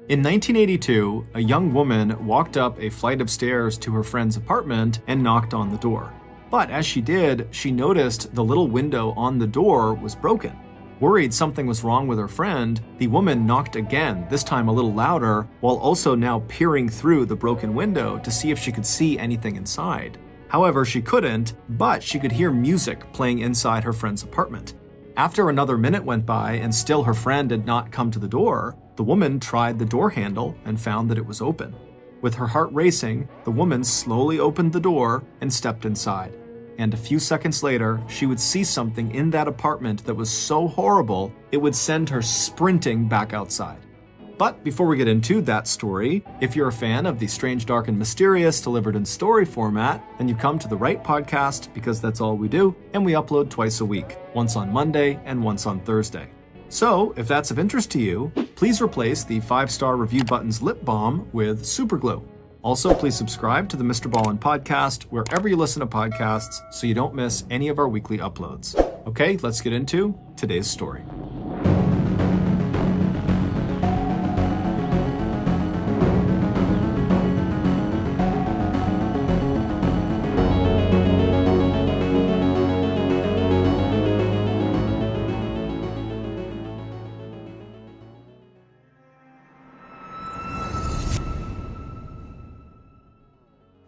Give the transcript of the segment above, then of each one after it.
In 1982, a young woman walked up a flight of stairs to her friend's apartment and knocked on the door. But as she did, she noticed the little window on the door was broken. Worried something was wrong with her friend, the woman knocked again, this time a little louder, while also now peering through the broken window to see if she could see anything inside. However, she couldn't, but she could hear music playing inside her friend's apartment. After another minute went by and still her friend had not come to the door, the woman tried the door handle and found that it was open. With her heart racing, the woman slowly opened the door and stepped inside. And a few seconds later, she would see something in that apartment that was so horrible, it would send her sprinting back outside. But before we get into that story, if you're a fan of the strange, dark, and mysterious delivered in story format, then you come to the right podcast because that's all we do, and we upload twice a week, once on Monday and once on Thursday. So, if that's of interest to you, please replace the 5-star review button's lip balm with super glue. Also, please subscribe to the MrBallen podcast wherever you listen to podcasts so you don't miss any of our weekly uploads. Okay, let's get into today's story.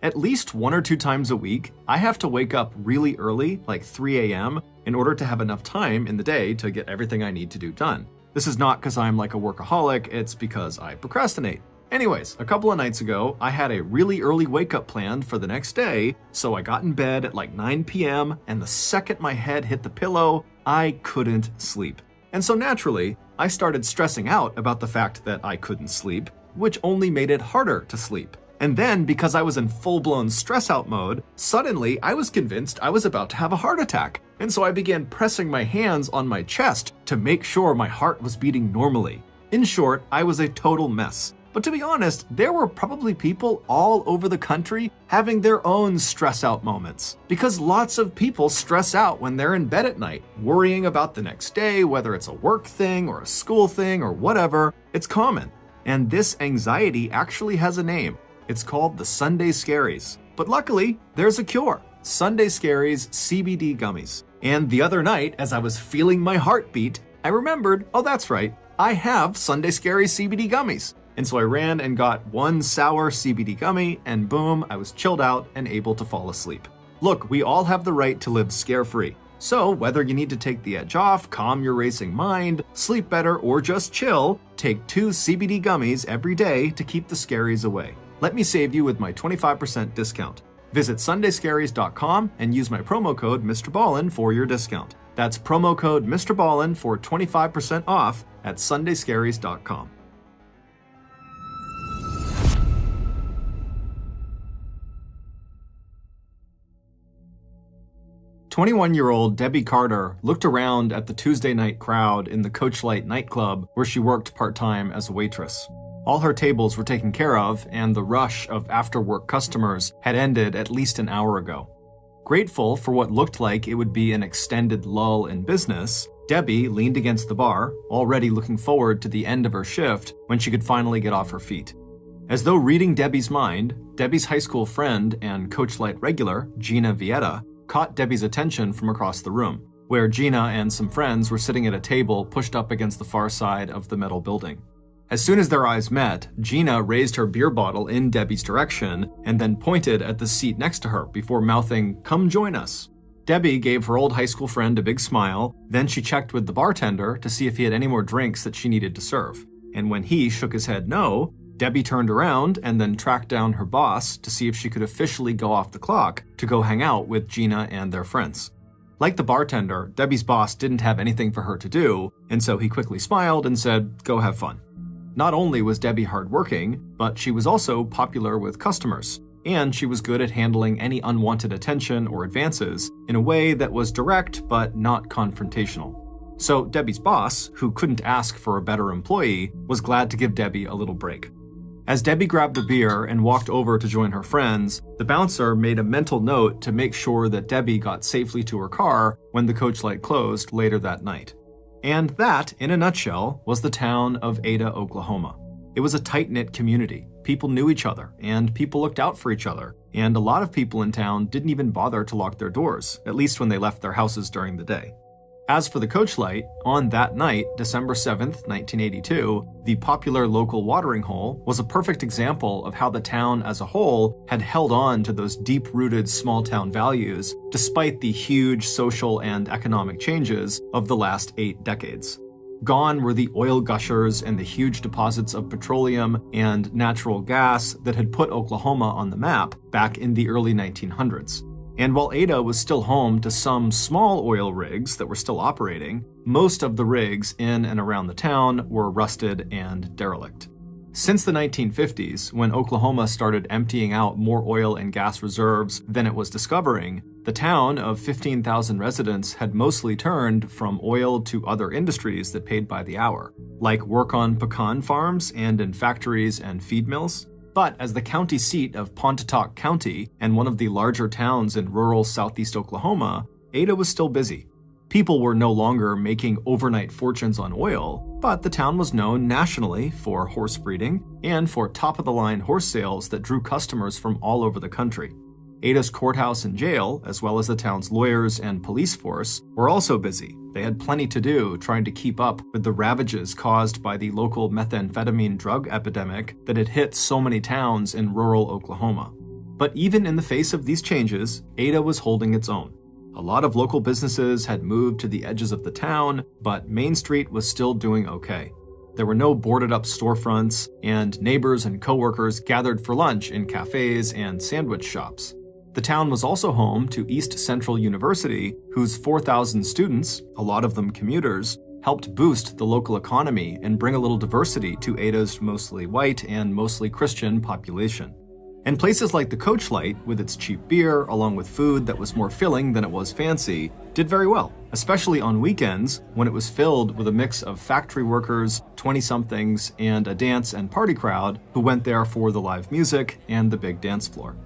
At least 1 or 2 times a week, I have to wake up really early, like 3 a.m., in order to have enough time in the day to get everything I need to do done. This is not because I'm like a workaholic, it's because I procrastinate. Anyways, a couple of nights ago, I had a really early wake-up planned for the next day, so I got in bed at like 9 p.m., and the second my head hit the pillow, I couldn't sleep. And so naturally, I started stressing out about the fact that I couldn't sleep, which only made it harder to sleep. And then, because I was in full-blown stress-out mode, suddenly I was convinced I was about to have a heart attack. And so I began pressing my hands on my chest to make sure my heart was beating normally. In short, I was a total mess. But to be honest, there were probably people all over the country having their own stress-out moments. Because lots of people stress out when they're in bed at night, worrying about the next day, whether it's a work thing or a school thing or whatever. It's common. And this anxiety actually has a name. It's called the Sunday Scaries. But luckily, there's a cure. Sunday Scaries CBD gummies. And the other night, as I was feeling my heartbeat, I remembered, oh that's right, I have Sunday Scaries CBD gummies. And so I ran and got one sour CBD gummy, and boom, I was chilled out and able to fall asleep. Look, we all have the right to live scare-free. So whether you need to take the edge off, calm your racing mind, sleep better, or just chill, take 2 CBD gummies every day to keep the scaries away. Let me save you with my 25% discount. Visit sundayscaries.com and use my promo code MrBallen for your discount. That's promo code MrBallen for 25% off at sundayscaries.com. "21-year-old Debbie Carter looked around at the Tuesday night crowd in the Coachlight nightclub where she worked part-time as a waitress. All her tables were taken care of, and the rush of after-work customers had ended at least an hour ago. Grateful for what looked like it would be an extended lull in business, Debbie leaned against the bar, already looking forward to the end of her shift when she could finally get off her feet. As though reading Debbie's mind, Debbie's high school friend and Coachlight regular, Gina Vieta, caught Debbie's attention from across the room, where Gina and some friends were sitting at a table pushed up against the far side of the metal building. As soon as their eyes met, Gina raised her beer bottle in Debbie's direction and then pointed at the seat next to her before mouthing, "Come join us." Debbie gave her old high school friend a big smile, then she checked with the bartender to see if he had any more drinks that she needed to serve. And when he shook his head no, Debbie turned around and then tracked down her boss to see if she could officially go off the clock to go hang out with Gina and their friends. Like the bartender, Debbie's boss didn't have anything for her to do, and so he quickly smiled and said, "Go have fun." Not only was Debbie hardworking, but she was also popular with customers, and she was good at handling any unwanted attention or advances in a way that was direct but not confrontational. So Debbie's boss, who couldn't ask for a better employee, was glad to give Debbie a little break. As Debbie grabbed a beer and walked over to join her friends, the bouncer made a mental note to make sure that Debbie got safely to her car when the Coachlight closed later that night. And that, in a nutshell, was the town of Ada, Oklahoma. It was a tight-knit community. People knew each other, and people looked out for each other, and a lot of people in town didn't even bother to lock their doors, at least when they left their houses during the day. As for the coach light, on that night, December 7th, 1982, the popular local watering hole was a perfect example of how the town as a whole had held on to those deep-rooted small-town values despite the huge social and economic changes of the last 8 decades. Gone were the oil gushers and the huge deposits of petroleum and natural gas that had put Oklahoma on the map back in the early 1900s. And while Ada was still home to some small oil rigs that were still operating, most of the rigs in and around the town were rusted and derelict. Since the 1950s, when Oklahoma started emptying out more oil and gas reserves than it was discovering, the town of 15,000 residents had mostly turned from oil to other industries that paid by the hour, like work on pecan farms and in factories and feed mills. But as the county seat of Pontotoc County and one of the larger towns in rural southeast Oklahoma, Ada was still busy. People were no longer making overnight fortunes on oil, but the town was known nationally for horse breeding and for top-of-the-line horse sales that drew customers from all over the country. Ada's courthouse and jail, as well as the town's lawyers and police force, were also busy. They had plenty to do trying to keep up with the ravages caused by the local methamphetamine drug epidemic that had hit so many towns in rural Oklahoma. But even in the face of these changes, Ada was holding its own. A lot of local businesses had moved to the edges of the town, but Main Street was still doing okay. There were no boarded-up storefronts, and neighbors and coworkers gathered for lunch in cafes and sandwich shops. The town was also home to East Central University, whose 4,000 students, a lot of them commuters, helped boost the local economy and bring a little diversity to Ada's mostly white and mostly Christian population. And places like the Coach Light, with its cheap beer, along with food that was more filling than it was fancy, did very well, especially on weekends when it was filled with a mix of factory workers, 20-somethings, and a dance and party crowd who went there for the live music and the big dance floor.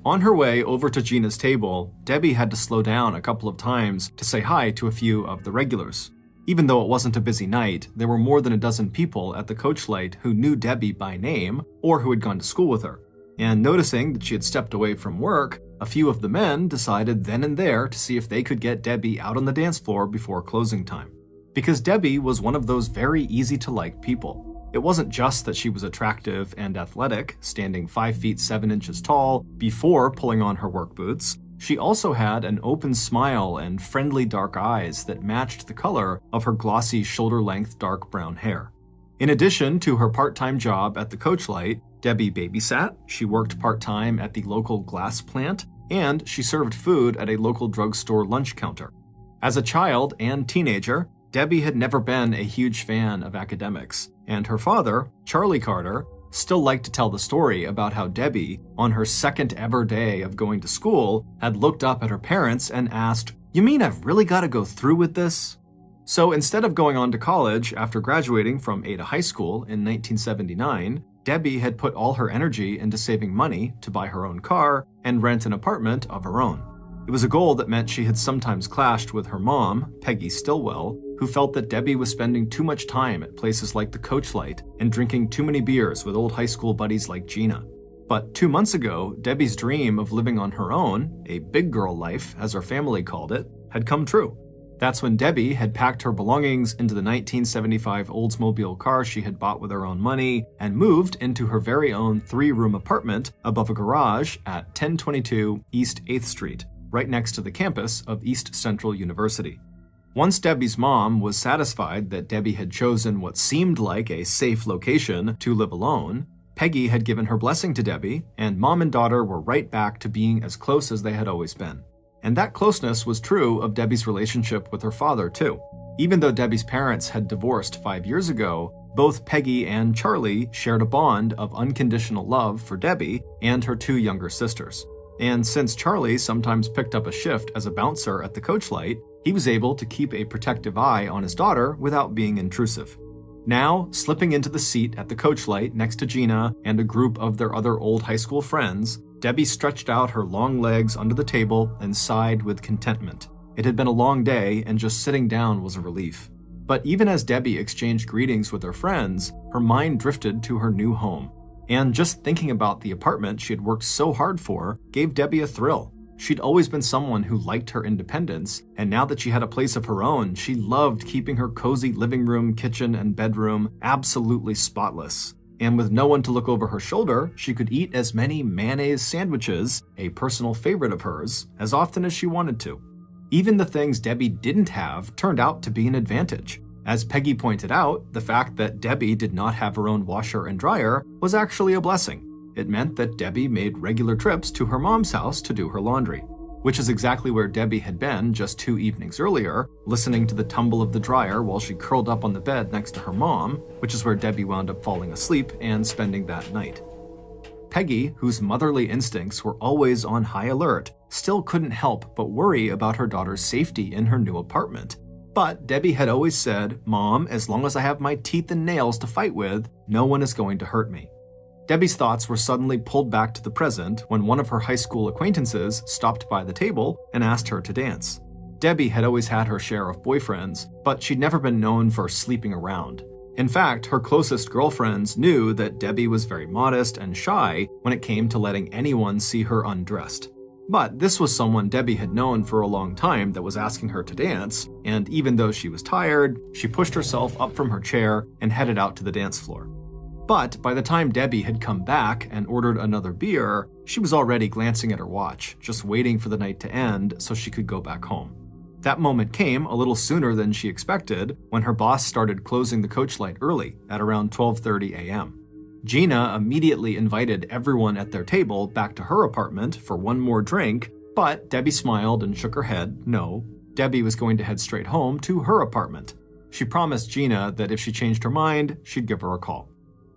On her way over to Gina's table, Debbie had to slow down a couple of times to say hi to a few of the regulars. Even though it wasn't a busy night, there were more than a dozen people at the Coach Light who knew Debbie by name or who had gone to school with her. And noticing that she had stepped away from work, a few of the men decided then and there to see if they could get Debbie out on the dance floor before closing time. Because Debbie was one of those very easy-to-like people. It wasn't just that she was attractive and athletic, standing 5 feet 7 inches tall before pulling on her work boots. She also had an open smile and friendly dark eyes that matched the color of her glossy shoulder-length dark brown hair. In addition to her part-time job at the Coach Light, Debbie babysat, she worked part-time at the local glass plant, and she served food at a local drugstore lunch counter. As a child and teenager, Debbie had never been a huge fan of academics, and her father, Charlie Carter, still liked to tell the story about how Debbie, on her second ever day of going to school, had looked up at her parents and asked, "You mean I've really got to go through with this?" So instead of going on to college after graduating from Ada High School in 1979, Debbie had put all her energy into saving money to buy her own car and rent an apartment of her own. It was a goal that meant she had sometimes clashed with her mom, Peggy Stillwell, who felt that Debbie was spending too much time at places like the Coach Light and drinking too many beers with old high school buddies like Gina. But 2 months ago, Debbie's dream of living on her own, a big girl life, as her family called it, had come true. That's when Debbie had packed her belongings into the 1975 Oldsmobile car she had bought with her own money and moved into her very own 3-room apartment above a garage at 1022 East 8th Street, right next to the campus of East Central University. Once Debbie's mom was satisfied that Debbie had chosen what seemed like a safe location to live alone, Peggy had given her blessing to Debbie, and mom and daughter were right back to being as close as they had always been. And that closeness was true of Debbie's relationship with her father, too. Even though Debbie's parents had divorced 5 years ago, both Peggy and Charlie shared a bond of unconditional love for Debbie and her 2 younger sisters. And since Charlie sometimes picked up a shift as a bouncer at the Coach Light, he was able to keep a protective eye on his daughter without being intrusive. Now, slipping into the seat at the Coach Light next to Gina and a group of their other old high school friends, Debbie stretched out her long legs under the table and sighed with contentment. It had been a long day, and just sitting down was a relief. But even as Debbie exchanged greetings with her friends, her mind drifted to her new home. And just thinking about the apartment she had worked so hard for gave Debbie a thrill. She'd always been someone who liked her independence, and now that she had a place of her own, she loved keeping her cozy living room, kitchen, and bedroom absolutely spotless. And with no one to look over her shoulder, she could eat as many mayonnaise sandwiches, a personal favorite of hers, as often as she wanted to. Even the things Debbie didn't have turned out to be an advantage. As Peggy pointed out, the fact that Debbie did not have her own washer and dryer was actually a blessing. It meant that Debbie made regular trips to her mom's house to do her laundry, which is exactly where Debbie had been just 2 evenings earlier, listening to the tumble of the dryer while she curled up on the bed next to her mom, which is where Debbie wound up falling asleep and spending that night. Peggy, whose motherly instincts were always on high alert, still couldn't help but worry about her daughter's safety in her new apartment. But Debbie had always said, "Mom, as long as I have my teeth and nails to fight with, no one is going to hurt me." Debbie's thoughts were suddenly pulled back to the present when one of her high school acquaintances stopped by the table and asked her to dance. Debbie had always had her share of boyfriends, but she'd never been known for sleeping around. In fact, her closest girlfriends knew that Debbie was very modest and shy when it came to letting anyone see her undressed. But this was someone Debbie had known for a long time that was asking her to dance, and even though she was tired, she pushed herself up from her chair and headed out to the dance floor. But by the time Debbie had come back and ordered another beer, she was already glancing at her watch, just waiting for the night to end so she could go back home. That moment came a little sooner than she expected when her boss started closing the coach light early at around 12:30 a.m. Gina immediately invited everyone at their table back to her apartment for one more drink, but Debbie smiled and shook her head. No, Debbie was going to head straight home to her apartment. She promised Gina that if she changed her mind, she'd give her a call.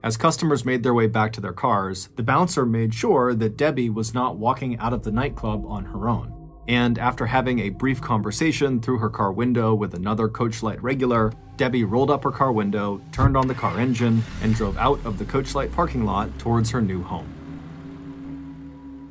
As customers made their way back to their cars, the bouncer made sure that Debbie was not walking out of the nightclub on her own. And after having a brief conversation through her car window with another Coachlight regular, Debbie rolled up her car window, turned on the car engine, and drove out of the Coachlight parking lot towards her new home.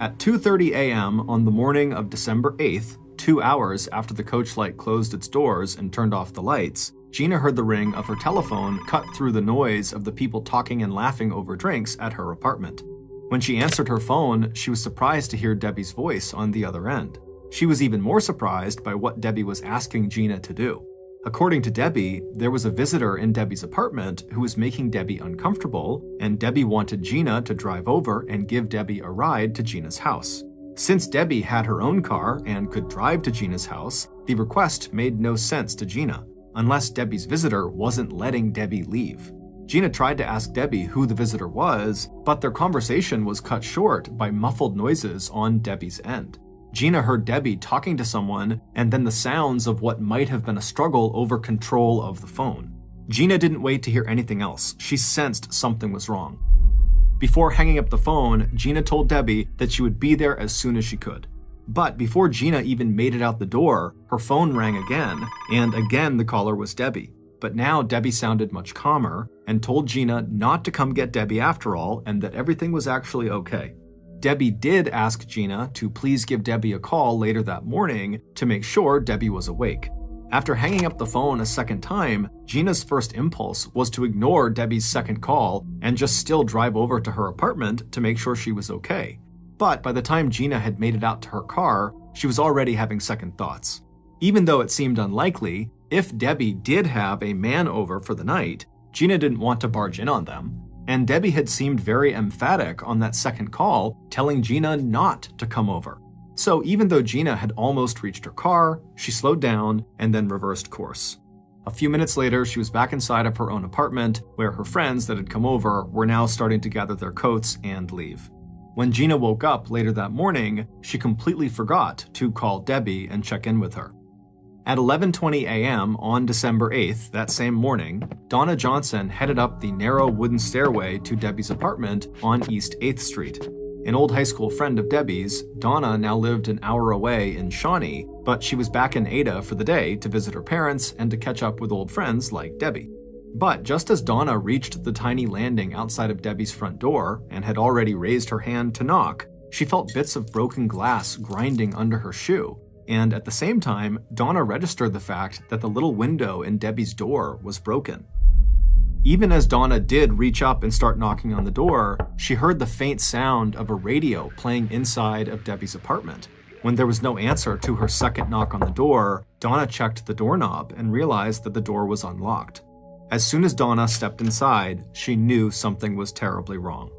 At 2:30 a.m. on the morning of December 8th, 2 hours after the Coachlight closed its doors and turned off the lights, Gina heard the ring of her telephone cut through the noise of the people talking and laughing over drinks at her apartment. When she answered her phone, she was surprised to hear Debbie's voice on the other end. She was even more surprised by what Debbie was asking Gina to do. According to Debbie, there was a visitor in Debbie's apartment who was making Debbie uncomfortable, and Debbie wanted Gina to drive over and give Debbie a ride to Gina's house. Since Debbie had her own car and could drive to Gina's house, the request made no sense to Gina, unless Debbie's visitor wasn't letting Debbie leave. Gina tried to ask Debbie who the visitor was, but their conversation was cut short by muffled noises on Debbie's end. Gina heard Debbie talking to someone, and then the sounds of what might have been a struggle over control of the phone. Gina didn't wait to hear anything else. She sensed something was wrong. Before hanging up the phone, Gina told Debbie that she would be there as soon as she could. But before Gina even made it out the door, her phone rang again, and again the caller was Debbie. But now Debbie sounded much calmer and told Gina not to come get Debbie after all, and that everything was actually okay. Debbie did ask Gina to please give Debbie a call later that morning to make sure Debbie was awake. After hanging up the phone a second time, Gina's first impulse was to ignore Debbie's second call and just still drive over to her apartment to make sure she was okay. But by the time Gina had made it out to her car, she was already having second thoughts. Even though it seemed unlikely, if Debbie did have a man over for the night, Gina didn't want to barge in on them. And Debbie had seemed very emphatic on that second call, telling Gina not to come over. So even though Gina had almost reached her car, she slowed down and then reversed course. A few minutes later, she was back inside of her own apartment, where her friends that had come over were now starting to gather their coats and leave. When Gina woke up later that morning, she completely forgot to call Debbie and check in with her. At 11:20 a.m. on December 8th, that same morning, Donna Johnson headed up the narrow wooden stairway to Debbie's apartment on East 8th Street. An old high school friend of Debbie's, Donna now lived an hour away in Shawnee, but she was back in Ada for the day to visit her parents and to catch up with old friends like Debbie. But just as Donna reached the tiny landing outside of Debbie's front door and had already raised her hand to knock, she felt bits of broken glass grinding under her shoe. and at the same time, Donna registered the fact that the little window in Debbie's door was broken. Even as Donna did reach up and start knocking on the door, she heard the faint sound of a radio playing inside of Debbie's apartment. When there was no answer to her second knock on the door, Donna checked the doorknob and realized that the door was unlocked. As soon as Donna stepped inside, she knew something was terribly wrong.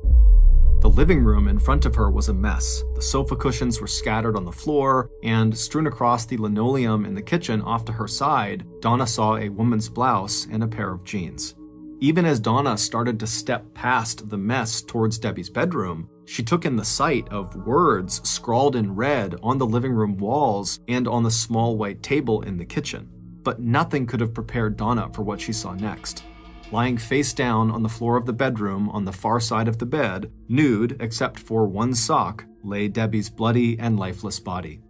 The living room in front of her was a mess. The sofa cushions were scattered on the floor, and strewn across the linoleum in the kitchen off to her side, Donna saw a woman's blouse and a pair of jeans. Even as Donna started to step past the mess towards Debbie's bedroom, she took in the sight of words scrawled in red on the living room walls and on the small white table in the kitchen. But nothing could have prepared Donna for what she saw next. Lying face down on the floor of the bedroom on the far side of the bed, nude except for one sock, lay Debbie's bloody and lifeless body.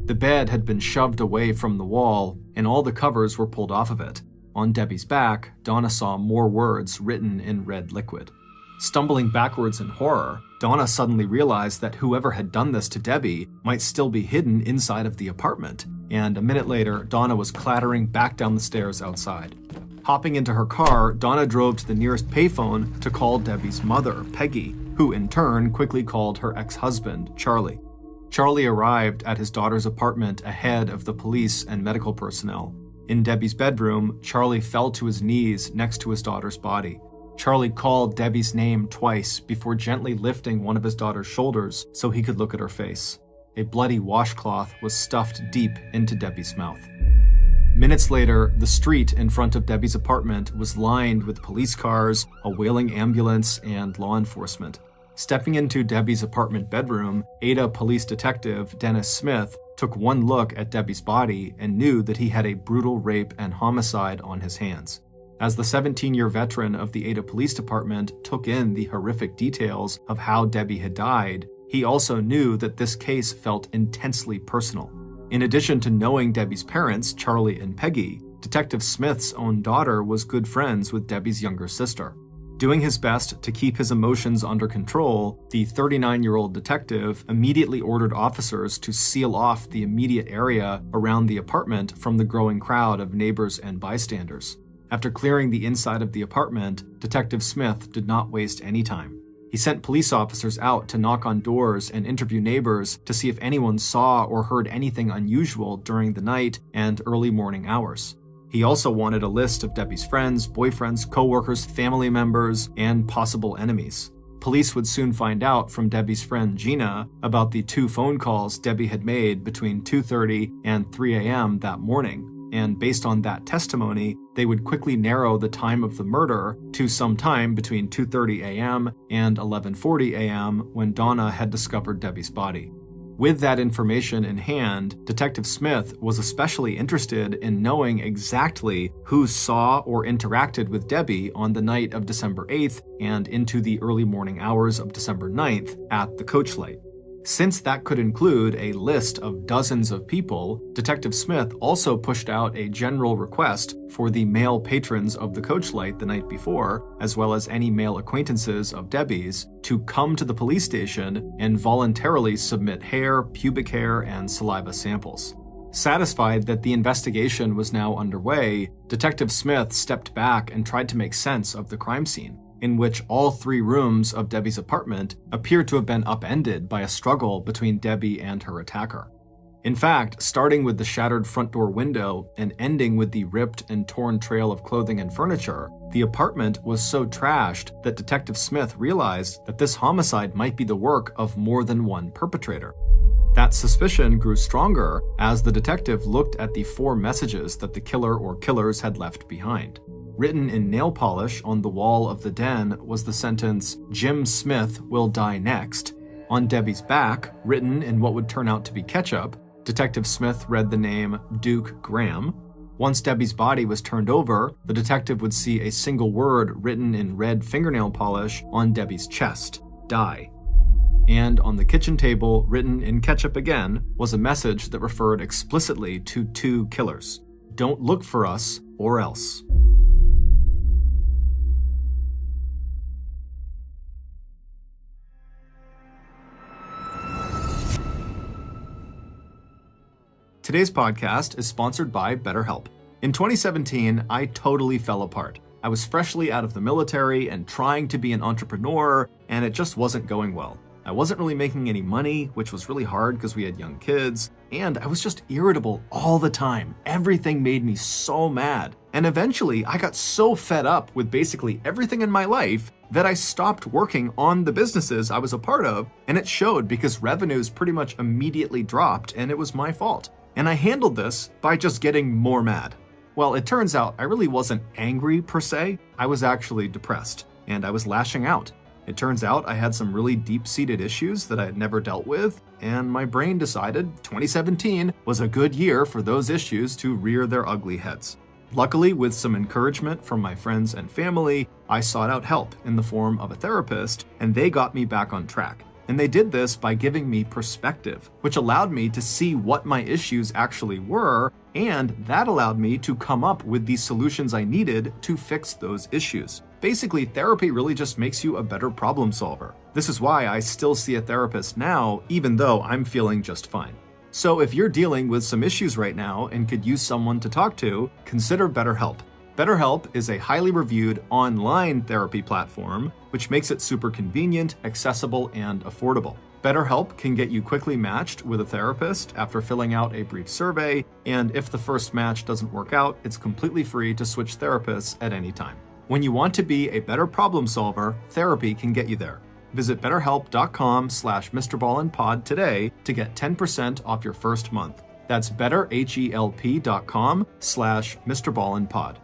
The bed had been shoved away from the wall, and all the covers were pulled off of it. On Debbie's back, Donna saw more words written in red liquid. Stumbling backwards in horror, Donna suddenly realized that whoever had done this to Debbie might still be hidden inside of the apartment, and a minute later, Donna was clattering back down the stairs outside. Hopping into her car, Donna drove to the nearest payphone to call Debbie's mother, Peggy, who in turn quickly called her ex-husband, Charlie. Charlie arrived at his daughter's apartment ahead of the police and medical personnel. In Debbie's bedroom, Charlie fell to his knees next to his daughter's body. Charlie called Debbie's name twice before gently lifting one of his daughter's shoulders so he could look at her face. A bloody washcloth was stuffed deep into Debbie's mouth. Minutes later, the street in front of Debbie's apartment was lined with police cars, a wailing ambulance, and law enforcement. Stepping into Debbie's apartment bedroom, Ada police detective Dennis Smith took one look at Debbie's body and knew that he had a brutal rape and homicide on his hands. As the 17-year veteran of the Ada Police Department took in the horrific details of how Debbie had died, he also knew that this case felt intensely personal. In addition to knowing Debbie's parents, Charlie and Peggy, Detective Smith's own daughter was good friends with Debbie's younger sister. Doing his best to keep his emotions under control, the 39-year-old detective immediately ordered officers to seal off the immediate area around the apartment from the growing crowd of neighbors and bystanders. After clearing the inside of the apartment, Detective Smith did not waste any time. He sent police officers out to knock on doors and interview neighbors to see if anyone saw or heard anything unusual during the night and early morning hours. He also wanted a list of Debbie's friends, boyfriends, coworkers, family members, and possible enemies. Police would soon find out from Debbie's friend Gina about the 2 phone calls Debbie had made between 2:30 and 3 a.m. that morning, and based on that testimony, they would quickly narrow the time of the murder to some time between 2:30 a.m. and 11:40 a.m. when Donna had discovered Debbie's body. With that information in hand, Detective Smith was especially interested in knowing exactly who saw or interacted with Debbie on the night of December 8th and into the early morning hours of December 9th at the coach light. Since that could include a list of dozens of people, Detective Smith also pushed out a general request for the male patrons of the coach light the night before, as well as any male acquaintances of Debbie's, to come to the police station and voluntarily submit hair, pubic hair, and saliva samples. Satisfied that the investigation was now underway, Detective Smith stepped back and tried to make sense of the crime scene, in which all 3 rooms of Debbie's apartment appeared to have been upended by a struggle between Debbie and her attacker. In fact, starting with the shattered front door window and ending with the ripped and torn trail of clothing and furniture, the apartment was so trashed that Detective Smith realized that this homicide might be the work of more than one perpetrator. That suspicion grew stronger as the detective looked at the 4 messages that the killer or killers had left behind. Written in nail polish on the wall of the den was the sentence, "Jim Smith will die next." On Debbie's back, written in what would turn out to be ketchup, Detective Smith read the name Duke Graham. Once Debbie's body was turned over, the detective would see a single word written in red fingernail polish on Debbie's chest, "Die." And on the kitchen table, written in ketchup again, was a message that referred explicitly to 2 killers. "Don't look for us, or else." Today's podcast is sponsored by BetterHelp. In 2017, I totally fell apart. I was freshly out of the military and trying to be an entrepreneur, and it just wasn't going well. I wasn't really making any money, which was really hard because we had young kids, and I was just irritable all the time. Everything made me so mad. And eventually, I got so fed up with basically everything in my life that I stopped working on the businesses I was a part of, and it showed because revenues pretty much immediately dropped, and it was my fault. And I handled this by just getting more mad. Well, it turns out I really wasn't angry per se. I was actually depressed, and I was lashing out. It turns out I had some really deep-seated issues that I had never dealt with, and my brain decided 2017 was a good year for those issues to rear their ugly heads. Luckily, with some encouragement from my friends and family, I sought out help in the form of a therapist, and they got me back on track. And they did this by giving me perspective, which allowed me to see what my issues actually were, and that allowed me to come up with the solutions I needed to fix those issues. Basically, therapy really just makes you a better problem solver. This is why I still see a therapist now, even though I'm feeling just fine. So if you're dealing with some issues right now and could use someone to talk to, consider BetterHelp. BetterHelp is a highly reviewed online therapy platform, which makes it super convenient, accessible, and affordable. BetterHelp can get you quickly matched with a therapist after filling out a brief survey, and if the first match doesn't work out, it's completely free to switch therapists at any time. When you want to be a better problem solver, therapy can get you there. Visit betterhelp.com/MrBallenPod today to get 10% off your first month. That's betterhelp.com/MrBallenPod.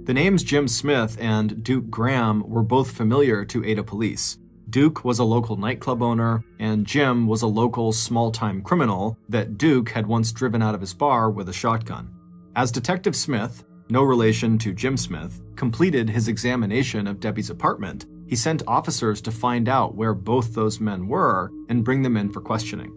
The names Jim Smith and Duke Graham were both familiar to Ada police. Duke was a local nightclub owner, and Jim was a local small-time criminal that Duke had once driven out of his bar with a shotgun. As Detective Smith, no relation to Jim Smith, completed his examination of Debbie's apartment, he sent officers to find out where both those men were and bring them in for questioning.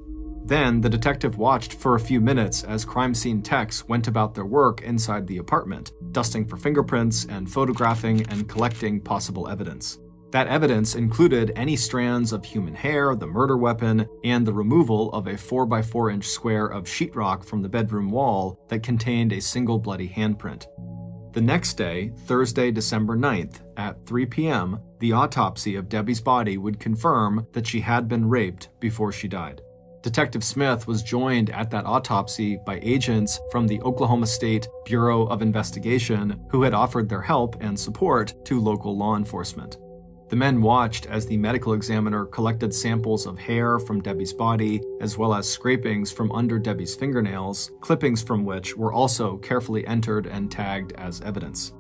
Then, the detective watched for a few minutes as crime scene techs went about their work inside the apartment, dusting for fingerprints and photographing and collecting possible evidence. That evidence included any strands of human hair, the murder weapon, and the removal of a 4x4-inch square of sheetrock from the bedroom wall that contained a single bloody handprint. The next day, Thursday, December 9th, at 3 p.m., the autopsy of Debbie's body would confirm that she had been raped before she died. Detective Smith was joined at that autopsy by agents from the Oklahoma State Bureau of Investigation who had offered their help and support to local law enforcement. The men watched as the medical examiner collected samples of hair from Debbie's body, as well as scrapings from under Debbie's fingernails, clippings from which were also carefully entered and tagged as evidence.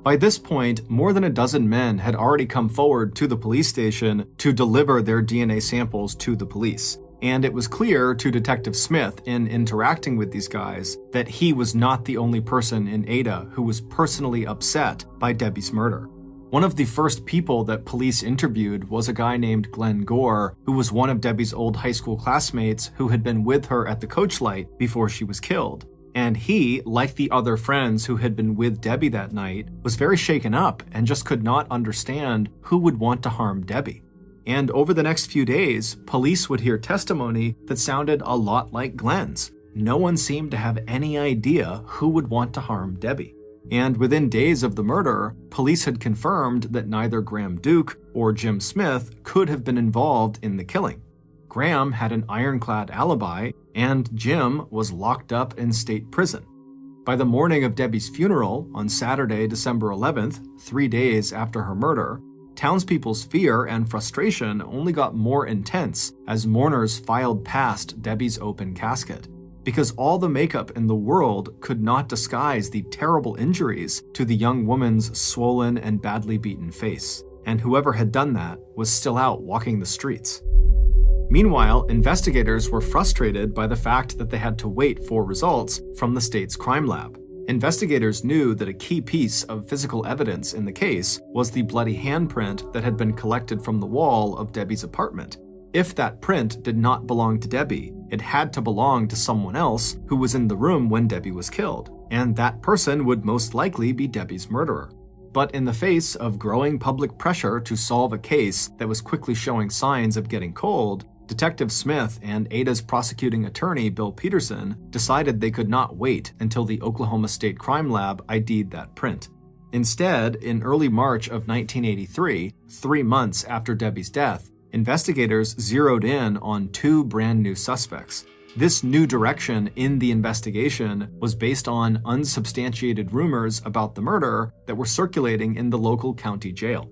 By this point, more than a dozen men had already come forward to the police station to deliver their DNA samples to the police. And it was clear to Detective Smith in interacting with these guys that he was not the only person in Ada who was personally upset by Debbie's murder. One of the first people that police interviewed was a guy named Glenn Gore, who was one of Debbie's old high school classmates who had been with her at the coach light before she was killed. And he, like the other friends who had been with Debbie that night, was very shaken up and just could not understand who would want to harm Debbie. And over the next few days, police would hear testimony that sounded a lot like Glenn's. No one seemed to have any idea who would want to harm Debbie. And within days of the murder, police had confirmed that neither Graham Duke or Jim Smith could have been involved in the killing. Graham had an ironclad alibi, and Jim was locked up in state prison. By the morning of Debbie's funeral, on Saturday, December 11th, 3 days after her murder, townspeople's fear and frustration only got more intense as mourners filed past Debbie's open casket, because all the makeup in the world could not disguise the terrible injuries to the young woman's swollen and badly beaten face, and whoever had done that was still out walking the streets. Meanwhile, investigators were frustrated by the fact that they had to wait for results from the state's crime lab. Investigators knew that a key piece of physical evidence in the case was the bloody handprint that had been collected from the wall of Debbie's apartment. If that print did not belong to Debbie, it had to belong to someone else who was in the room when Debbie was killed, and that person would most likely be Debbie's murderer. But in the face of growing public pressure to solve a case that was quickly showing signs of getting cold, Detective Smith and Ada's prosecuting attorney, Bill Peterson, decided they could not wait until the Oklahoma State Crime Lab ID'd that print. Instead, in early March of 1983, 3 months after Debbie's death, investigators zeroed in on 2 brand new suspects. This new direction in the investigation was based on unsubstantiated rumors about the murder that were circulating in the local county jail.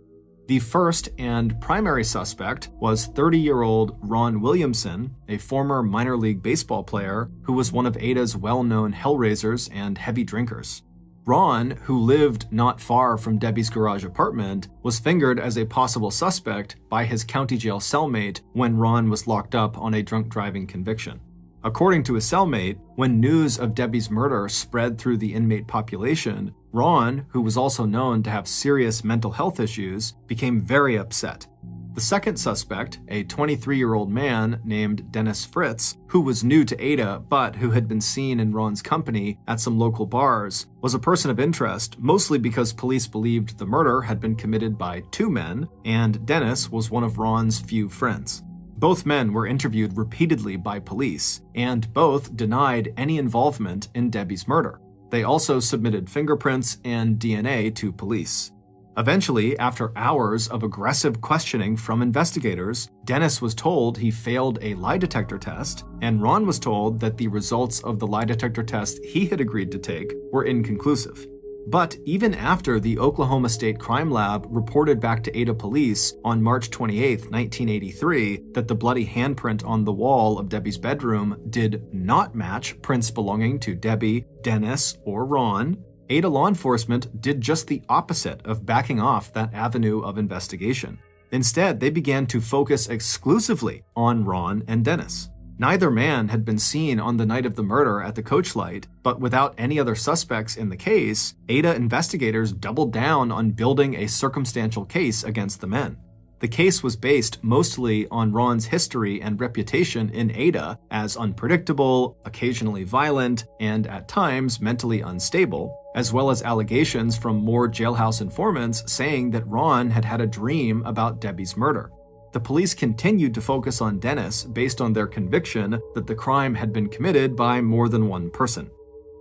The first and primary suspect was 30-year-old Ron Williamson, a former minor league baseball player who was one of Ada's well-known hellraisers and heavy drinkers. Ron, who lived not far from Debbie's garage apartment, was fingered as a possible suspect by his county jail cellmate when Ron was locked up on a drunk driving conviction. According to his cellmate, when news of Debbie's murder spread through the inmate population, Ron, who was also known to have serious mental health issues, became very upset. The second suspect, a 23-year-old man named Dennis Fritz, who was new to Ada but who had been seen in Ron's company at some local bars, was a person of interest, mostly because police believed the murder had been committed by 2 men, and Dennis was one of Ron's few friends. Both men were interviewed repeatedly by police, and both denied any involvement in Debbie's murder. They also submitted fingerprints and DNA to police. Eventually, after hours of aggressive questioning from investigators, Dennis was told he failed a lie detector test, and Ron was told that the results of the lie detector test he had agreed to take were inconclusive. But even after the Oklahoma State Crime Lab reported back to Ada police on March 28, 1983, that the bloody handprint on the wall of Debbie's bedroom did not match prints belonging to Debbie, Dennis, or Ron, Ada law enforcement did just the opposite of backing off that avenue of investigation. Instead, they began to focus exclusively on Ron and Dennis. Neither man had been seen on the night of the murder at the Coach Light, but without any other suspects in the case, Ada investigators doubled down on building a circumstantial case against the men. The case was based mostly on Ron's history and reputation in Ada as unpredictable, occasionally violent, and at times mentally unstable, as well as allegations from more jailhouse informants saying that Ron had had a dream about Debbie's murder. The police continued to focus on Dennis based on their conviction that the crime had been committed by more than one person.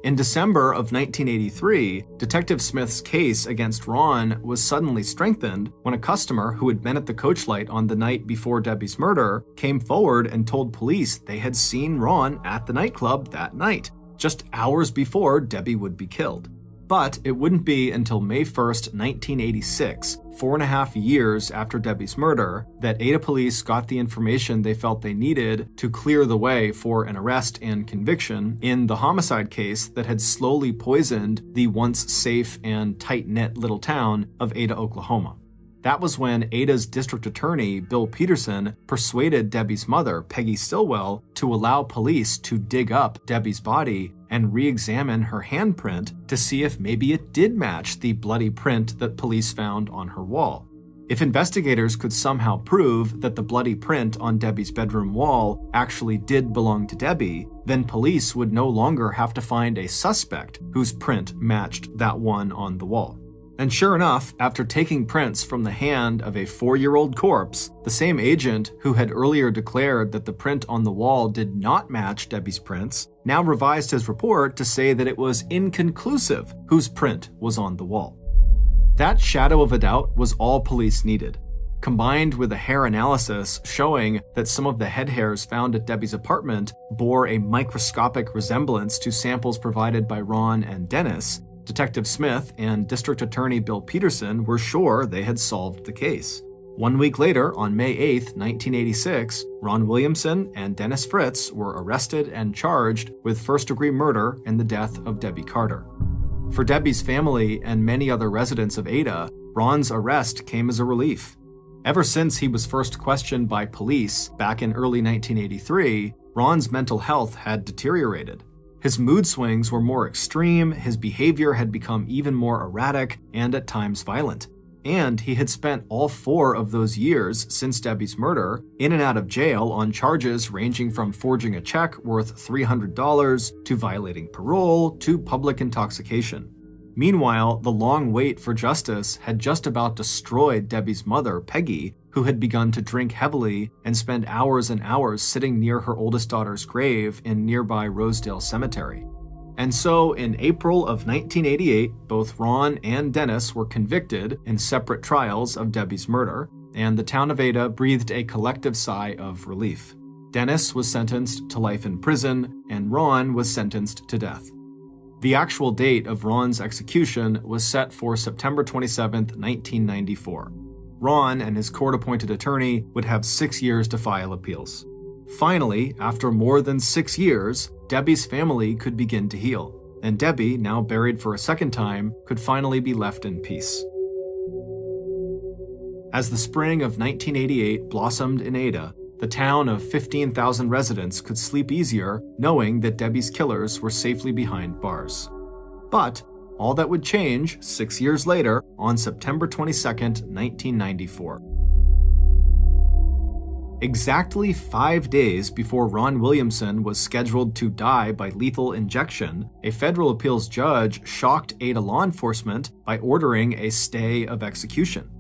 In December of 1983, Detective Smith's case against Ron was suddenly strengthened when a customer who had been at the Coach Light on the night before Debbie's murder came forward and told police they had seen Ron at the nightclub that night, just hours before Debbie would be killed. But it wouldn't be until May 1st, 1986, 4.5 years after Debbie's murder, that Ada police got the information they felt they needed to clear the way for an arrest and conviction in the homicide case that had slowly poisoned the once safe and tight-knit little town of Ada, Oklahoma. That was when Ada's district attorney, Bill Peterson, persuaded Debbie's mother, Peggy Stillwell, to allow police to dig up Debbie's body and re-examine her handprint to see if maybe it did match the bloody print that police found on her wall. If investigators could somehow prove that the bloody print on Debbie's bedroom wall actually did belong to Debbie, then police would no longer have to find a suspect whose print matched that one on the wall. And sure enough, after taking prints from the hand of a 4-year-old corpse, the same agent who had earlier declared that the print on the wall did not match Debbie's prints now revised his report to say that it was inconclusive whose print was on the wall. That shadow of a doubt was all police needed. Combined with a hair analysis showing that some of the head hairs found at Debbie's apartment bore a microscopic resemblance to samples provided by Ron and Dennis, Detective Smith and District Attorney Bill Peterson were sure they had solved the case. 1 week later, on May 8, 1986, Ron Williamson and Dennis Fritz were arrested and charged with first-degree murder in the death of Debbie Carter. For Debbie's family and many other residents of Ada, Ron's arrest came as a relief. Ever since he was first questioned by police back in early 1983, Ron's mental health had deteriorated. His mood swings were more extreme, his behavior had become even more erratic and at times violent. And he had spent all 4 of those years since Debbie's murder in and out of jail on charges ranging from forging a check worth $300 to violating parole to public intoxication. Meanwhile, the long wait for justice had just about destroyed Debbie's mother, Peggy, who had begun to drink heavily and spend hours and hours sitting near her oldest daughter's grave in nearby Rosedale Cemetery. And so, in April of 1988, both Ron and Dennis were convicted in separate trials of Debbie's murder, and the town of Ada breathed a collective sigh of relief. Dennis was sentenced to life in prison, and Ron was sentenced to death. The actual date of Ron's execution was set for September 27, 1994. Ron and his court-appointed attorney would have 6 years to file appeals. Finally, after more than 6 years, Debbie's family could begin to heal, and Debbie, now buried for a second time, could finally be left in peace. As the spring of 1988 blossomed in Ada, the town of 15,000 residents could sleep easier knowing that Debbie's killers were safely behind bars. But all that would change 6 years later on September 22, 1994. Exactly 5 days before Ron Williamson was scheduled to die by lethal injection, a federal appeals judge shocked Ada law enforcement by ordering a stay of execution.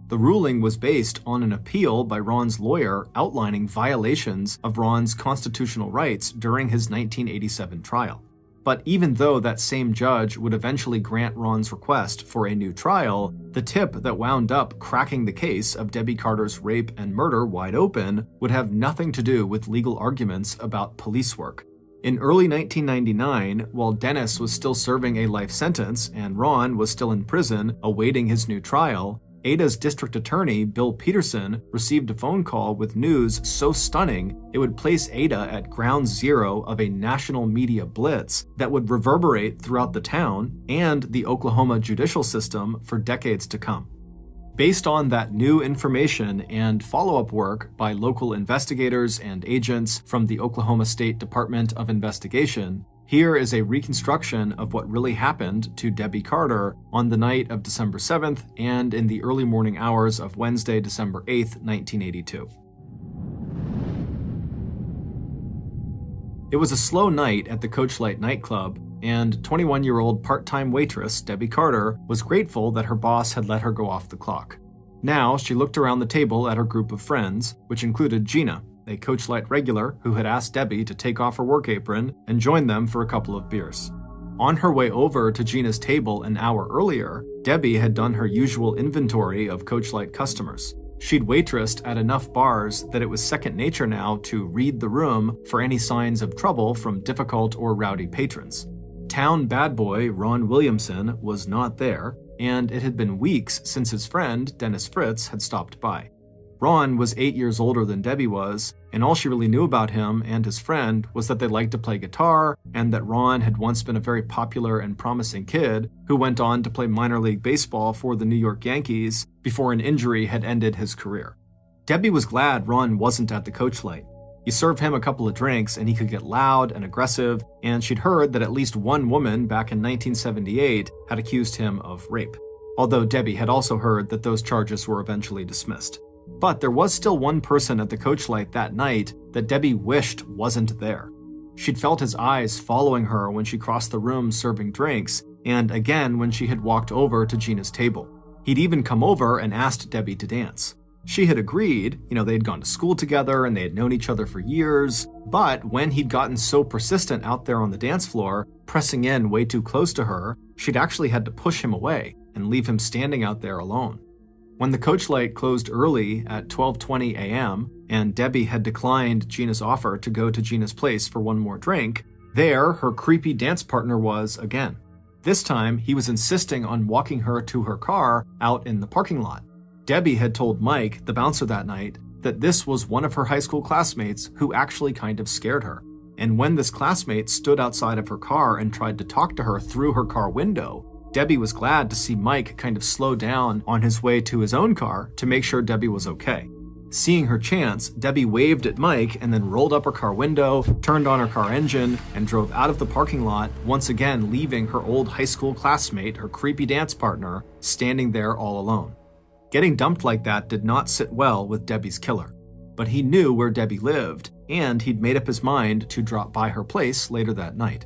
The ruling was based on an appeal by Ron's lawyer outlining violations of Ron's constitutional rights during his 1987 trial. But even though that same judge would eventually grant Ron's request for a new trial, the tip that wound up cracking the case of Debbie Carter's rape and murder wide open would have nothing to do with legal arguments about police work. In early 1999, while Dennis was still serving a life sentence and Ron was still in prison awaiting his new trial, Ada's district attorney, Bill Peterson, received a phone call with news so stunning it would place Ada at ground zero of a national media blitz that would reverberate throughout the town and the Oklahoma judicial system for decades to come. Based on that new information and follow-up work by local investigators and agents from the Oklahoma State Department of Investigation, here is a reconstruction of what really happened to Debbie Carter on the night of December 7th and in the early morning hours of Wednesday, December 8th, 1982. It was a slow night at the Coachlight nightclub, and 21-year-old part-time waitress Debbie Carter was grateful that her boss had let her go off the clock. Now she looked around the table at her group of friends, which included Gina, a Coachlight regular who had asked Debbie to take off her work apron and join them for a couple of beers. On her way over to Gina's table an hour earlier, Debbie had done her usual inventory of Coachlight customers. She'd waitressed at enough bars that it was second nature now to read the room for any signs of trouble from difficult or rowdy patrons. Town bad boy Ron Williamson was not there, and it had been weeks since his friend, Dennis Fritz, had stopped by. Ron was 8 years older than Debbie was, and all she really knew about him and his friend was that they liked to play guitar and that Ron had once been a very popular and promising kid who went on to play minor league baseball for the New York Yankees before an injury had ended his career. Debbie was glad Ron wasn't at the Coachlight. You serve him a couple of drinks and he could get loud and aggressive, and she'd heard that at least one woman back in 1978 had accused him of rape, although Debbie had also heard that those charges were eventually dismissed. But there was still one person at the Coachlight that night that Debbie wished wasn't there. She'd felt his eyes following her when she crossed the room serving drinks, and again when she had walked over to Gina's table. He'd even come over and asked Debbie to dance. She had agreed, they'd gone to school together and they had known each other for years, but when he'd gotten so persistent out there on the dance floor, pressing in way too close to her, she'd actually had to push him away and leave him standing out there alone. When the Coachlight closed early at 12:20 a.m., and Debbie had declined Gina's offer to go to Gina's place for one more drink, there her creepy dance partner was again. This time, he was insisting on walking her to her car out in the parking lot. Debbie had told Mike, the bouncer that night, that this was one of her high school classmates who actually kind of scared her. And when this classmate stood outside of her car and tried to talk to her through her car window, Debbie was glad to see Mike kind of slow down on his way to his own car to make sure Debbie was okay. Seeing her chance, Debbie waved at Mike and then rolled up her car window, turned on her car engine, and drove out of the parking lot, once again leaving her old high school classmate, her creepy dance partner, standing there all alone. Getting dumped like that did not sit well with Debbie's killer, but he knew where Debbie lived, and he'd made up his mind to drop by her place later that night.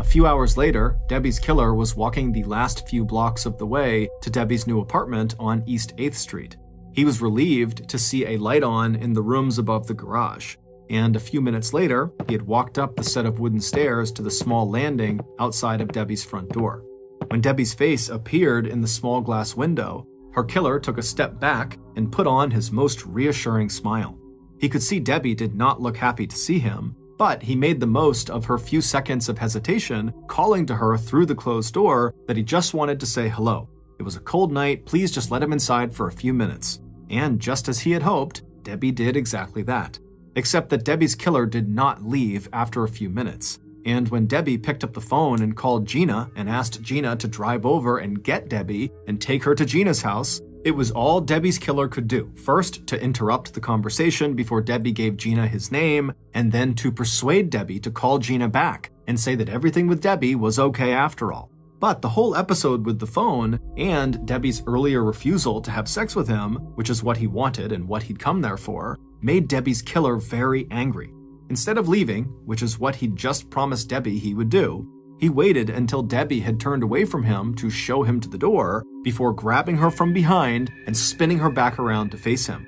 A few hours later, Debbie's killer was walking the last few blocks of the way to Debbie's new apartment on East 8th Street. He was relieved to see a light on in the rooms above the garage, and a few minutes later, he had walked up the set of wooden stairs to the small landing outside of Debbie's front door. When Debbie's face appeared in the small glass window, her killer took a step back and put on his most reassuring smile. He could see Debbie did not look happy to see him, but he made the most of her few seconds of hesitation, calling to her through the closed door that he just wanted to say hello. It was a cold night, please just let him inside for a few minutes. And just as he had hoped, Debbie did exactly that. Except that Debbie's killer did not leave after a few minutes. And when Debbie picked up the phone and called Gina and asked Gina to drive over and get Debbie and take her to Gina's house, it was all Debbie's killer could do. First, to interrupt the conversation before Debbie gave Gina his name, and then to persuade Debbie to call Gina back and say that everything with Debbie was okay after all. But the whole episode with the phone and Debbie's earlier refusal to have sex with him, which is what he wanted and what he'd come there for, made Debbie's killer very angry. Instead of leaving, which is what he'd just promised Debbie he would do, he waited until Debbie had turned away from him to show him to the door before grabbing her from behind and spinning her back around to face him.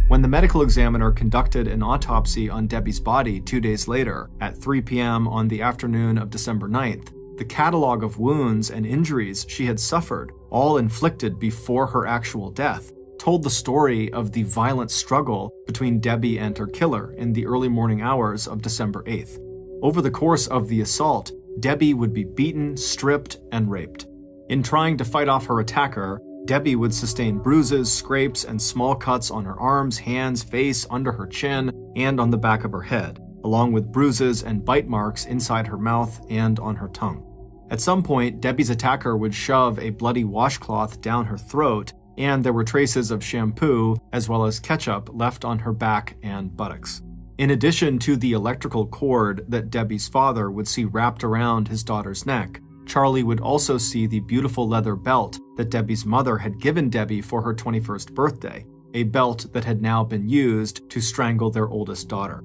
When the medical examiner conducted an autopsy on Debbie's body 2 days later at 3 p.m. on the afternoon of December 9th, the catalog of wounds and injuries she had suffered, all inflicted before her actual death, told the story of the violent struggle between Debbie and her killer in the early morning hours of December 8th. Over the course of the assault, Debbie would be beaten, stripped, and raped. In trying to fight off her attacker, Debbie would sustain bruises, scrapes, and small cuts on her arms, hands, face, under her chin, and on the back of her head, along with bruises and bite marks inside her mouth and on her tongue. At some point, Debbie's attacker would shove a bloody washcloth down her throat, and there were traces of shampoo as well as ketchup left on her back and buttocks. In addition to the electrical cord that Debbie's father would see wrapped around his daughter's neck, Charlie would also see the beautiful leather belt that Debbie's mother had given Debbie for her 21st birthday, a belt that had now been used to strangle their oldest daughter.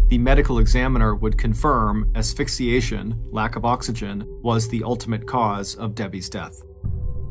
The medical examiner would confirm asphyxiation, lack of oxygen, was the ultimate cause of Debbie's death.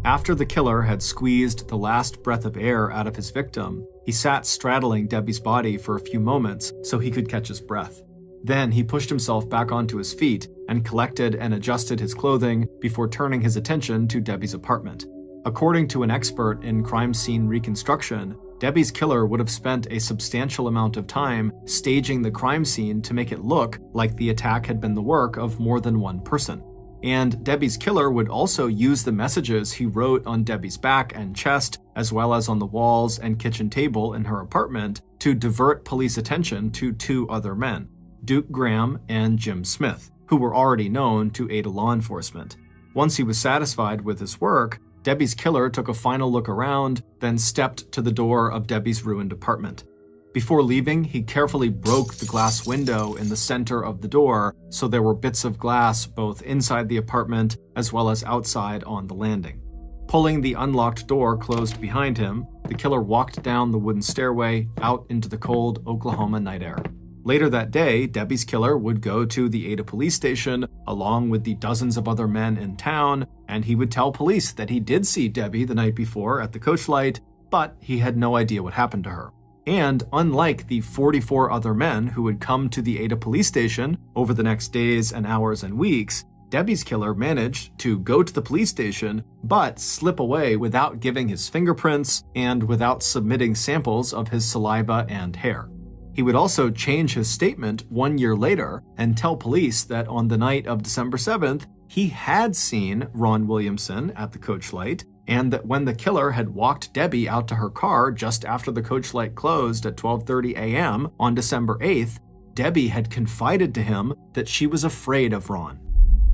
After the killer had squeezed the last breath of air out of his victim, he sat straddling Debbie's body for a few moments so he could catch his breath. Then he pushed himself back onto his feet and collected and adjusted his clothing before turning his attention to Debbie's apartment. According to an expert in crime scene reconstruction, Debbie's killer would have spent a substantial amount of time staging the crime scene to make it look like the attack had been the work of more than one person. And Debbie's killer would also use the messages he wrote on Debbie's back and chest, as well as on the walls and kitchen table in her apartment, to divert police attention to two other men, Duke Graham and Jim Smith, who were already known to Ada law enforcement. Once he was satisfied with his work, Debbie's killer took a final look around, then stepped to the door of Debbie's ruined apartment. Before leaving, he carefully broke the glass window in the center of the door, so there were bits of glass both inside the apartment as well as outside on the landing. Pulling the unlocked door closed behind him, the killer walked down the wooden stairway out into the cold Oklahoma night air. Later that day, Debbie's killer would go to the Ada police station along with the dozens of other men in town, and he would tell police that he did see Debbie the night before at the coach light, but he had no idea what happened to her. And unlike the 44 other men who would come to the Ada police station over the next days and hours and weeks, Debbie's killer managed to go to the police station but slip away without giving his fingerprints and without submitting samples of his saliva and hair. He would also change his statement 1 year later and tell police that on the night of December 7th, he had seen Ron Williamson at the coach light, and that when the killer had walked Debbie out to her car just after the coach light closed at 12:30 a.m. on December 8th, Debbie had confided to him that she was afraid of Ron.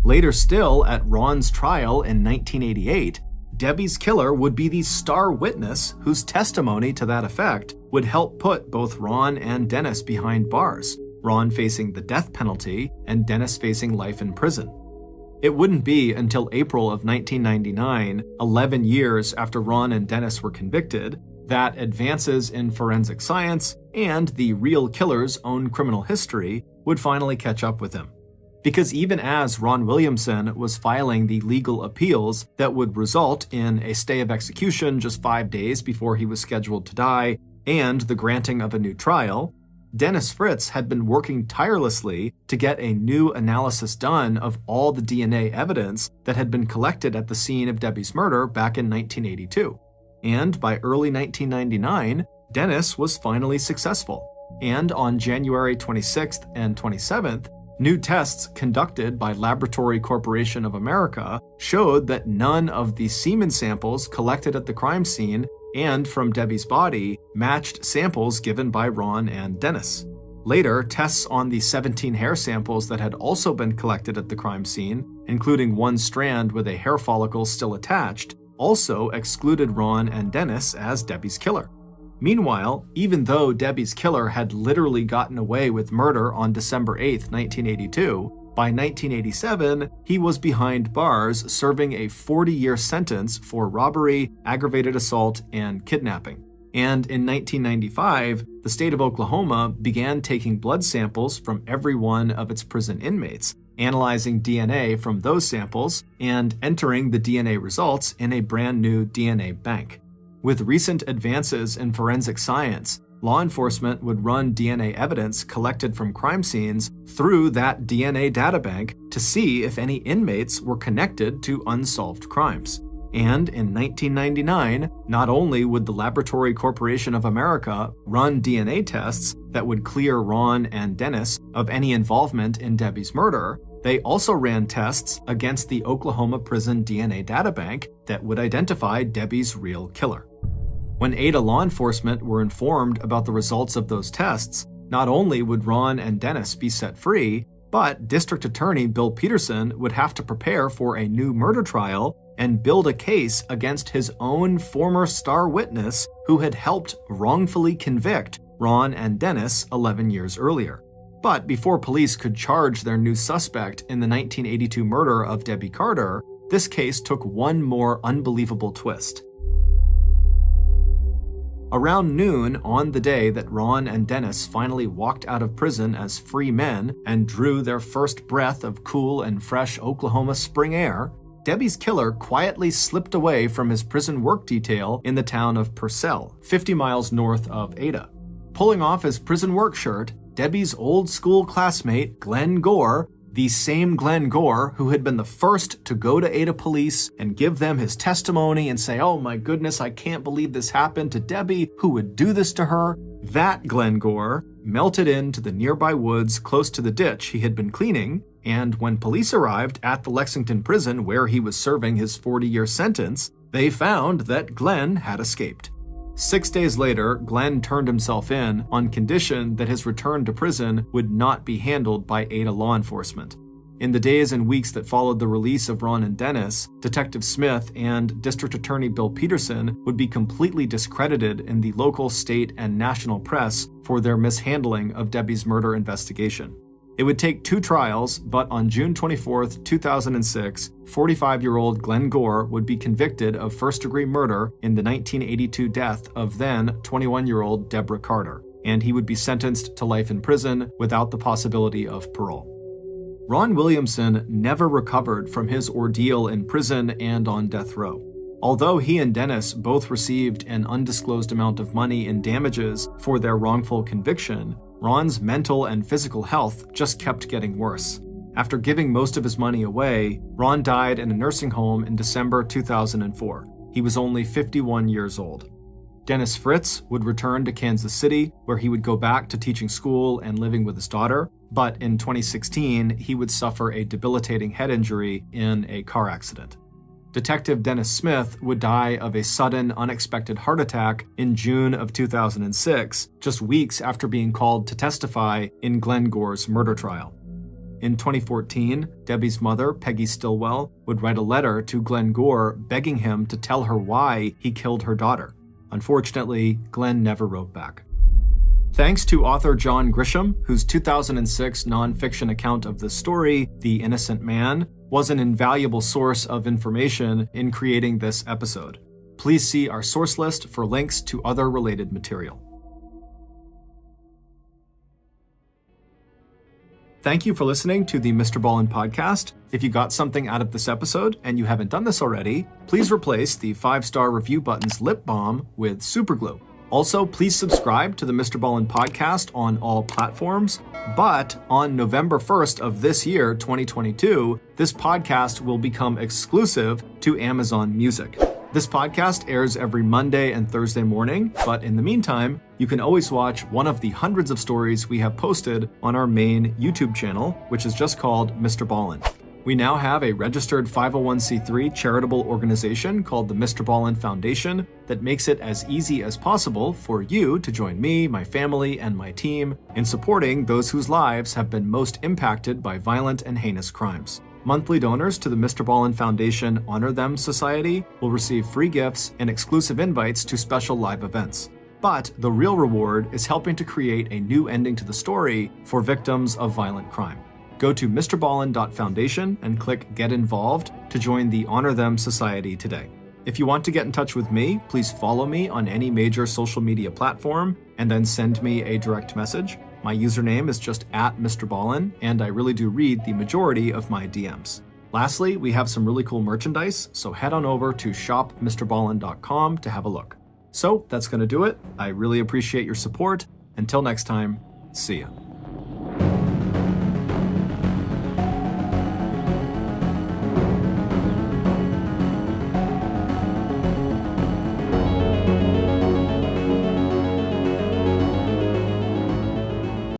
Later still, at Ron's trial in 1988, Debbie's killer would be the star witness whose testimony to that effect would help put both Ron and Dennis behind bars, Ron facing the death penalty and Dennis facing life in prison. It wouldn't be until April of 1999, 11 years after Ron and Dennis were convicted, that advances in forensic science and the real killer's own criminal history would finally catch up with him. Because even as Ron Williamson was filing the legal appeals that would result in a stay of execution just 5 days before he was scheduled to die and the granting of a new trial, Dennis Fritz had been working tirelessly to get a new analysis done of all the DNA evidence that had been collected at the scene of Debbie's murder back in 1982. And by early 1999, Dennis was finally successful. And on January 26th and 27th, new tests conducted by Laboratory Corporation of America showed that none of the semen samples collected at the crime scene and from Debbie's body matched samples given by Ron and Dennis. Later, tests on the 17 hair samples that had also been collected at the crime scene, including one strand with a hair follicle still attached, also excluded Ron and Dennis as Debbie's killer. Meanwhile, even though Debbie's killer had literally gotten away with murder on December 8, 1982, by 1987, he was behind bars serving a 40-year sentence for robbery, aggravated assault, and kidnapping. And in 1995, the state of Oklahoma began taking blood samples from every one of its prison inmates, analyzing DNA from those samples, and entering the DNA results in a brand new DNA bank. With recent advances in forensic science, law enforcement would run DNA evidence collected from crime scenes through that DNA databank to see if any inmates were connected to unsolved crimes. And in 1999, not only would the Laboratory Corporation of America run DNA tests that would clear Ron and Dennis of any involvement in Debbie's murder, they also ran tests against the Oklahoma Prison DNA Databank that would identify Debbie's real killer. When Ada law enforcement were informed about the results of those tests, not only would Ron and Dennis be set free, but District Attorney Bill Peterson would have to prepare for a new murder trial and build a case against his own former star witness who had helped wrongfully convict Ron and Dennis 11 years earlier. But before police could charge their new suspect in the 1982 murder of Debbie Carter, this case took one more unbelievable twist. Around noon on the day that Ron and Dennis finally walked out of prison as free men and drew their first breath of cool and fresh Oklahoma spring air, Debbie's killer quietly slipped away from his prison work detail in the town of Purcell, 50 miles north of Ada. Pulling off his prison work shirt, Debbie's old school classmate, Glenn Gore, the same Glenn Gore who had been the first to go to Ada police and give them his testimony and say, "Oh my goodness, I can't believe this happened to Debbie, who would do this to her?" That Glenn Gore melted into the nearby woods close to the ditch he had been cleaning, and when police arrived at the Lexington prison where he was serving his 40-year sentence, they found that Glenn had escaped. 6 days later, Glenn turned himself in on condition that his return to prison would not be handled by Ada law enforcement. In the days and weeks that followed the release of Ron and Dennis, Detective Smith and District Attorney Bill Peterson would be completely discredited in the local, state, and national press for their mishandling of Debbie's murder investigation. It would take 2 trials, but on June 24, 2006, 45-year-old Glenn Gore would be convicted of first-degree murder in the 1982 death of then 21-year-old Deborah Carter, and he would be sentenced to life in prison without the possibility of parole. Ron Williamson never recovered from his ordeal in prison and on death row. Although he and Dennis both received an undisclosed amount of money in damages for their wrongful conviction, Ron's mental and physical health just kept getting worse. After giving most of his money away, Ron died in a nursing home in December 2004. He was only 51 years old. Dennis Fritz would return to Kansas City, where he would go back to teaching school and living with his daughter, but in 2016, he would suffer a debilitating head injury in a car accident. Detective Dennis Smith would die of a sudden, unexpected heart attack in June of 2006, just weeks after being called to testify in Glenn Gore's murder trial. In 2014, Debbie's mother, Peggy Stillwell, would write a letter to Glenn Gore begging him to tell her why he killed her daughter. Unfortunately, Glenn never wrote back. Thanks to author John Grisham, whose 2006 nonfiction account of the story, The Innocent Man, was an invaluable source of information in creating this episode. Please see our source list for links to other related material. Thank you for listening to the MrBallen podcast. If you got something out of this episode and you haven't done this already, please replace the 5-star review button's lip balm with superglue. Also, please subscribe to the MrBallen podcast on all platforms. But on November 1st of this year, 2022, this podcast will become exclusive to Amazon Music. This podcast airs every Monday and Thursday morning, but in the meantime, you can always watch one of the hundreds of stories we have posted on our main YouTube channel, which is just called MrBallen. We now have a registered 501c3 charitable organization called the MrBallen Foundation that makes it as easy as possible for you to join me, my family, and my team in supporting those whose lives have been most impacted by violent and heinous crimes. Monthly donors to the MrBallen Foundation Honor Them Society will receive free gifts and exclusive invites to special live events. But the real reward is helping to create a new ending to the story for victims of violent crime. Go to MrBallen.Foundation and click Get Involved to join the Honor Them Society today. If you want to get in touch with me, please follow me on any major social media platform and then send me a direct message. My username is just @MrBallen, and I really do read the majority of my DMs. Lastly, we have some really cool merchandise, so head on over to shopmrballen.com to have a look. So that's going to do it. I really appreciate your support. Until next time, see ya.